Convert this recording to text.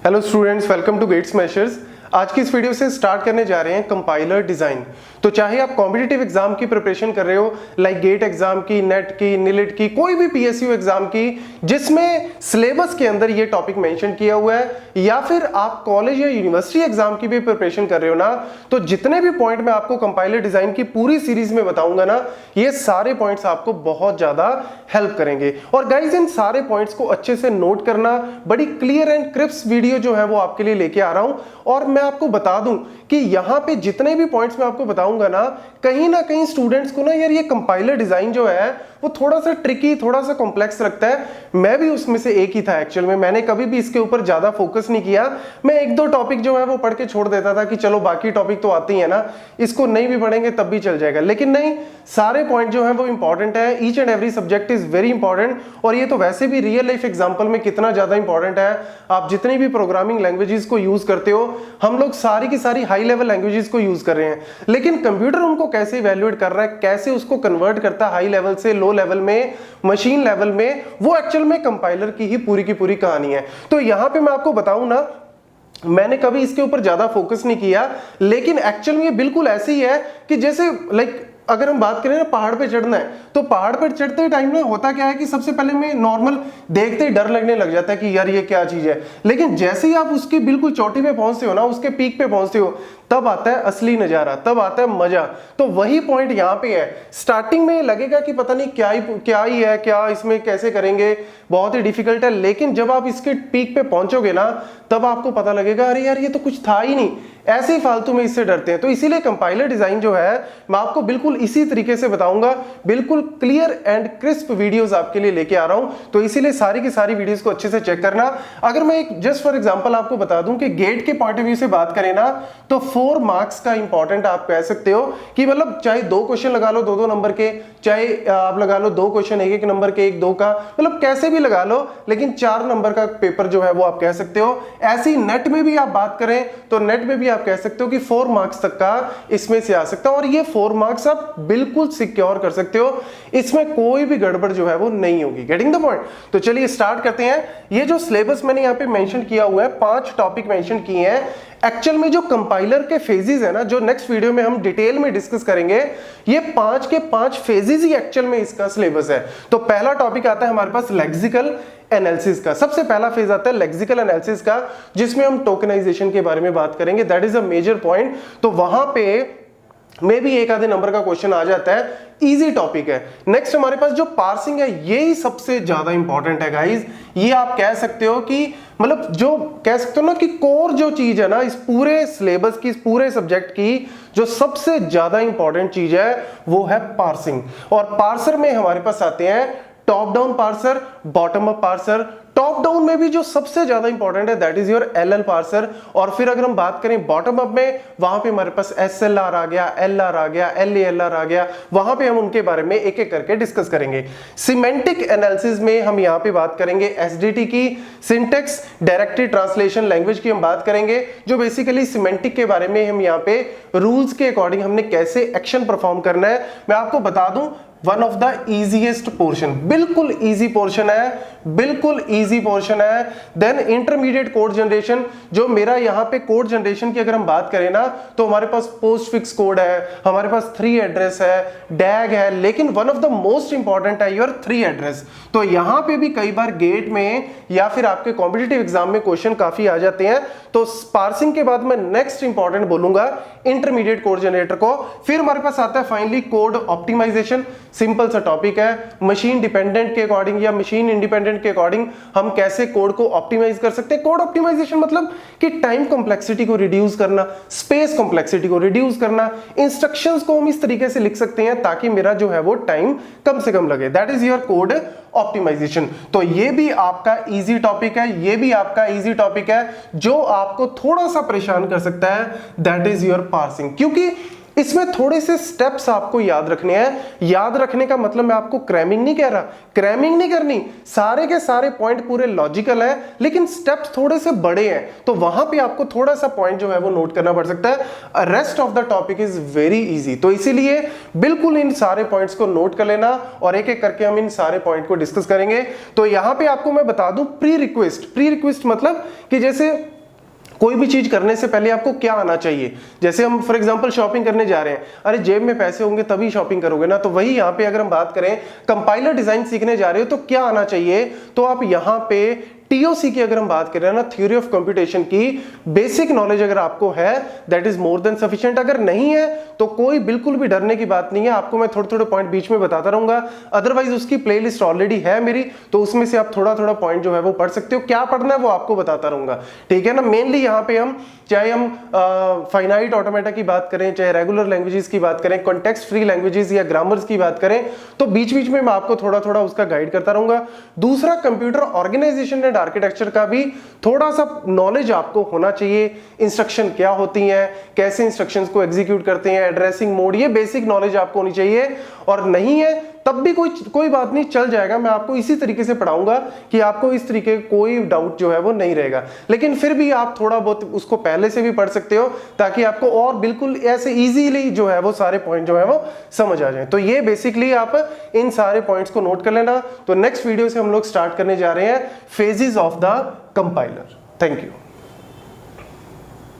Hello students, welcome to GATE Smashers. आज की इस वीडियो से स्टार्ट करने जा रहे हैं कंपाइलर डिजाइन। तो चाहे आप कॉम्पिटिटिव एग्जाम की प्रिपरेशन कर रहे हो, लाइक गेट एग्जाम की, नेट की, नीलिट की, कोई भी पीएसयू एग्जाम की जिसमें सिलेबस के अंदर ये टॉपिक मेंशन किया हुआ है, या फिर आप कॉलेज या यूनिवर्सिटी एग्जाम की भी प्रिपरेशन कर रहे हो ना, तो जितने भी पॉइंट मैं आपको कंपाइलर डिजाइन की पूरी सीरीज में बताऊंगा ना, ये सारे पॉइंट्स आपको बहुत ज्यादा हेल्प करेंगे। और गाइज, इन सारे पॉइंट्स को अच्छे से नोट करना, बड़ी क्लियर एंड क्रिस्प वीडियो जो है वो आपके लिए लेके आ रहा हूं। और मैं आपको बता दूं कि यहां पे जितने भी पॉइंट्स मैं आपको बताऊंगा ना कहीं स्टूडेंट्स को ना यार ये कंपाइलर डिजाइन जो है वो थोड़ा सा ट्रिकी, थोड़ा सा कॉम्प्लेक्स लगता है। मैं भी उसमें से एक ही था एक्चुअल में। मैंने कभी भी इसके ऊपर ज्यादा फोकस नहीं किया। मैं एक दो टॉपिक जो है वो पढ़ के छोड़ देता था कि चलो बाकी टॉपिक तो आते ही है ना, इसको नहीं भी पढ़ेंगे तब भी चल जाएगा। लेकिन नहीं, सारे पॉइंट जो है वो इंपॉर्टेंट है। Each and every subject is very important. और ये तो वैसे भी रियल लाइफ एग्जाम्पल में कितना ज्यादा इंपॉर्टेंट है। आप जितनी भी प्रोग्रामिंग लैंग्वेजेस को यूज करते हो, हम लोग सारी की सारी हाई लेवल लैंग्वेजेस को यूज कर रहे हैं, लेकिन कंप्यूटर उनको कैसे इवैल्यूएट कर रहा है, कैसे उसको कन्वर्ट करता है हाई लेवल से लो लेवल में, मशीन लेवल में, वो एक्चुअल में कंपाइलर की ही पूरी की पूरी कहानी है। तो यहां पे मैं आपको बताऊं ना, मैंने कभी इसके ऊपर ज्यादा फोकस नहीं किया, लेकिन एक्चुअल में ये बिल्कुल ऐसे ही है कि जैसे लाइक अगर हम बात करें ना, पहाड़ पे चढ़ना है, तो पहाड़ पर चढ़ते टाइम में होता क्या है कि सबसे पहले में नॉर्मल देखते ही डर लगने लग जाता है कि यार ये क्या चीज है। लेकिन जैसे ही आप उसकी बिल्कुल चोटी पे पहुंचते हो ना, उसके पीक पे पहुंचते हो, तब आता है असली नजारा, तब आता है मजा। तो वही पॉइंट यहाँ पे है। स्टार्टिंग में लगेगा कि पता नहीं क्या ही है, क्या इसमें कैसे करेंगे, बहुत ही डिफिकल्ट है। लेकिन जब आप इसके पीक पे पहुंचोगे ना, तब आपको पता लगेगा अरे यार ये तो कुछ था ही नहीं, ऐसे ही फालतू में इससे डरते हैं। तो इसीलिए कंपाइलर डिजाइन जो है मैं आपको बिल्कुल इसी तरीके से बताऊंगा, बिल्कुल क्लियर एंड क्रिस्प वीडियोस आपके लिए लेके आ रहा हूं। तो इसीलिए सारी की सारी वीडियोस को अच्छे से चेक करना। अगर मैं एक जस्ट फॉर एग्जांपल आपको बता दूं कि गेट के पॉइंट ऑफ व्यू से बात करें ना, तो 4 मार्क्स का इंपॉर्टेंट आप कह सकते हो कि मतलब चाहे 2 क्वेश्चन लगा लो 2-2 नंबर के, चाहे आप लगा लो 2 क्वेश्चन 1-1 नंबर के, 1-2 का, मतलब कैसे भी लगा लो, लेकिन 4 नंबर का पेपर जो है वो आप कह सकते हो। ऐसे ही नेट में भी आप बात करें तो नेट में भी आप कह सकते हो कि 4 मार्क्स तक का इसमें से आ सकता है। और ये 4 मार्क्स आप बिल्कुल सिक्योर कर सकते हो, इसमें कोई भी गड़बड़ जो है वो नहीं होगी। Getting the point? तो चलिए स्टार्ट करते हैं। ये जो सिलेबस मैंने यहाँ पे मेंशन किया हुआ है, 5 टॉपिक मेंशन किए हैं। एक्चुअल में जो कंपाइलर के फेजेस है ना, जो नेक्स्ट वीडियो में हम डिटेल में डिस्कस करेंगे, ये 5 के 5 फेजेस ही एक्चुअल में इसका सिलेबस है। तो पहला टॉपिक आता है हमारे पास लेक्सिकल एनालिसिस का। सबसे पहला फेज आता है लेक्सिकल एनालिसिस का, जिसमें हम टोकनाइजेशन के बारे में बात करेंगे। That is a major point. तो वहां पे में भी 1 आधे नंबर का क्वेश्चन आ जाता है, इजी टॉपिक है। नेक्स्ट हमारे पास जो पार्सिंग है, ये ही सबसे ज्यादा इंपॉर्टेंट है गाइस। ये आप कह सकते हो कि मतलब जो कह सकते हो ना कि कोर जो चीज है ना इस पूरे सिलेबस की, इस पूरे सब्जेक्ट की, जो सबसे ज्यादा इंपॉर्टेंट चीज है वो है पार्सिंग। और पार्सर में हमारे पास आते हैं top down parser, bottom up parser. Top down में भी जो सबसे ज्यादा इंपॉर्टेंट है that is your LL parser. और फिर अगर हम बात करें बॉटम अप में, वहां पे हमारे पास एसएलआर आ गया, एलआर आ गया, एलएलआर आ गया। वहां पे हम उनके बारे में एक एक करके डिस्कस करेंगे। सिमेंटिक एनालिसिस में हम यहां पे बात करेंगे एसडीटी की, सिंटेक्स डायरेक्टेड ट्रांसलेशन लैंग्वेज की हम बात करेंगे, जो बेसिकली सिमेंटिक के बारे में हम यहां पे रूल्स के अकॉर्डिंग हमने कैसे एक्शन परफॉर्म करना है मैं आपको बता दूं। One of the easiest portion, बिल्कुल इजी पोर्शन है, बिल्कुल इजी पोर्शन है। देन इंटरमीडिएट कोड जनरेशन, जो मेरा यहां पे कोड जनरेशन की अगर हम बात करें ना, तो हमारे पास पोस्ट फिक्स कोड है, हमारे पास 3 एड्रेस है, डैग है, लेकिन one of the most important है योर 3 एड्रेस। तो यहां पे भी कई बार गेट में या फिर आपके कॉम्पिटिटिव एग्जाम में क्वेश्चन काफी आ जाते हैं। तो पार्सिंग के बाद मैं नेक्स्ट इंपॉर्टेंट बोलूंगा इंटरमीडिएट कोड जनरेटर को। फिर हमारे पास आता है फाइनली कोड ऑप्टिमाइजेशन। सिंपल सा टॉपिक है, मशीन डिपेंडेंट के अकॉर्डिंग या मशीन इंडिपेंडेंट के अकॉर्डिंग हम कैसे कोड को ऑप्टिमाइज कर सकते हैं। कोड ऑप्टिमाइजेशन मतलब कि टाइम कॉम्प्लेक्सिटी को रिड्यूस करना, स्पेस कॉम्प्लेक्सिटी को रिड्यूस करना, इंस्ट्रक्शंस को हम इस तरीके से लिख सकते हैं ताकि मेरा जो है वो टाइम कम से कम लगे। That is your code optimisation. तो ये भी आपका इजी टॉपिक है, ये भी आपका इजी टॉपिक है। जो आपको थोड़ा सा परेशान कर सकता है दैट इज योर पार्सिंग, क्योंकि इसमें थोड़े से स्टेप्स आपको याद रखने हैं। याद रखने का मतलब मैं आपको क्रैमिंग नहीं कह रहा, क्रैमिंग नहीं करनी, सारे के सारे पॉइंट पूरे लॉजिकल है, लेकिन स्टेप्स थोड़े से बड़े हैं, तो वहां पे आपको थोड़ा सा पॉइंट जो है वो नोट करना पड़ सकता है। Rest of the topic is very easy. तो इसीलिए बिल्कुल इन सारे पॉइंट्स को नोट कर लेना और एक एक करके हम इन सारे पॉइंट को डिस्कस करेंगे। तो यहां पे आपको मैं बता दूं प्री रिक्वेस्ट मतलब कि जैसे कोई भी चीज करने से पहले आपको क्या आना चाहिए। जैसे हम फॉर एग्जांपल शॉपिंग करने जा रहे हैं, अरे जेब में पैसे होंगे तभी शॉपिंग करोगे ना, तो वही यहाँ पे अगर हम बात करें कंपाइलर डिजाइन सीखने जा रहे हो तो क्या आना चाहिए, तो आप यहाँ पे टीओसी की अगर हम बात करें ना, थ्योरी ऑफ कंप्यूटेशन की बेसिक नॉलेज अगर आपको है that is more than sufficient. अगर नहीं है तो कोई बिल्कुल भी डरने की बात नहीं है, आपको मैं थोड़े थोड़े पॉइंट बीच में बताता रहूंगा। अदरवाइज उसकी प्लेलिस्ट ऑलरेडी है मेरी, तो उसमें से आप थोड़ा थोड़ा पॉइंट जो है वो पढ़ सकते हो, क्या पढ़ना है वो आपको बताता रहूंगा, ठीक है ना। मेनली यहाँ पे हम चाहे हम फाइनाइट ऑटोमेटा की बात करें, चाहे रेगुलर लैंग्वेजेस की बात करें, कॉन्टेक्स्ट फ्री लैंग्वेजेस या ग्रामर्स की बात करें, तो बीच बीच में मैं आपको थोड़ा थोड़ा उसका गाइड करता रहूंगा। दूसरा, कंप्यूटर ऑर्गेनाइजेशन एंड आर्किटेक्चर का भी थोड़ा सा नॉलेज आपको होना चाहिए। इंस्ट्रक्शन क्या होती हैं, कैसे इंस्ट्रक्शंस को एग्जीक्यूट करते हैं, एड्रेसिंग मोड, ये बेसिक नॉलेज आपको होनी चाहिए। और नहीं है तब भी कोई बात नहीं, चल जाएगा। मैं आपको इसी तरीके से पढ़ाऊंगा कि आपको इस तरीके कोई डाउट जो है वो नहीं रहेगा, लेकिन फिर भी आप थोड़ा बहुत उसको पहले से भी पढ़ सकते हो ताकि आपको और बिल्कुल ऐसे इजीली जो है वो सारे पॉइंट जो है वो समझ आ जाए। तो ये बेसिकली आप इन सारे पॉइंट्स को नोट कर लेना। तो नेक्स्ट वीडियो से हम लोग स्टार्ट करने जा रहे हैं phases of the compiler. Thank you.